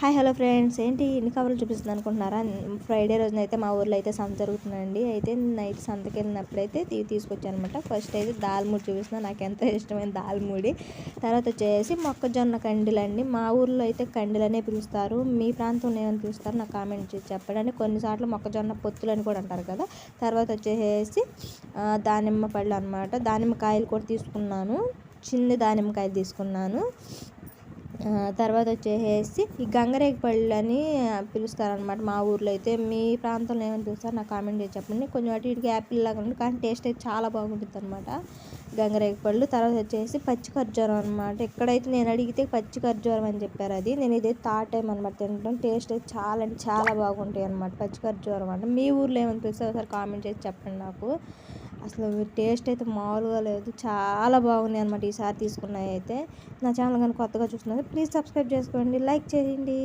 Hi hello friends, ఏంటి ఇన్ని కవర్లు చూపిస్తుంది అనుకుంటున్నారా? ఫ్రైడే రోజున అయితే మా ఊర్లో అయితే సంత జరుగుతుందండి. అయితే నైట్ సంతకి వెళ్ళినప్పుడైతే తీసుకొచ్చాను అనమాట. ఫస్ట్ అయితే దాల్ముడి చూపిస్తున్నా, నాకు ఎంతో ఇష్టమైన దాల్ముడి. తర్వాత వచ్చేసి మొక్కజొన్న కండిలండి. మా ఊర్లో అయితే కండిలనే పిలుస్తారు. మీ ప్రాంతంలో ఏమని పిలుస్తారు నాకు కామెంట్ చేసి చెప్పండి. కొన్నిసార్లు మొక్కజొన్న పొత్తులు అని కూడా అంటారు కదా. తర్వాత వచ్చేసి దానిమ్మ పళ్ళు అనమాట. దానిమ్మకాయలు కూడా తీసుకున్నాను, చిన్న దానిమ్మకాయలు తీసుకున్నాను. తర్వాత వచ్చేసి ఈ గంగరేగి పళ్ళు అని పిలుస్తారనమాట మా ఊర్లో అయితే. మీ ప్రాంతంలో ఏమని పిలుస్తారు నాకు కామెంట్ చేసి చెప్పండి. కొంచెం అటు ఇటుకి యాపిల్ లాగా ఉంటుంది, కానీ టేస్ట్ అయితే చాలా బాగుంటుంది అనమాట గంగరేగి పళ్ళు. తర్వాత వచ్చేసి పచ్చి ఖర్జూరం అనమాట. ఎక్కడైతే నేను అడిగితే పచ్చి ఖర్జూరం అని చెప్పారు. అది నేను ఇదే థర్డ్ టైం అనమాట తింటాం. టేస్ట్ అయితే చాలా అంటే చాలా బాగుంటాయి అనమాట పచ్చి ఖర్జూరం అంటే. మీ ఊర్లో ఏమని పిలుస్తారు ఒకసారి కామెంట్ చేసి చెప్పండి నాకు. అసలు టేస్ట్ అయితే మామూలుగా లేదు, చాలా బాగున్నాయి అనమాట ఈసారి తీసుకున్నాయి అయితే. నా ఛానల్ కానీ కొత్తగా చూస్తున్నారు ప్లీజ్ సబ్స్క్రైబ్ చేసుకోండి, లైక్ చేయండి.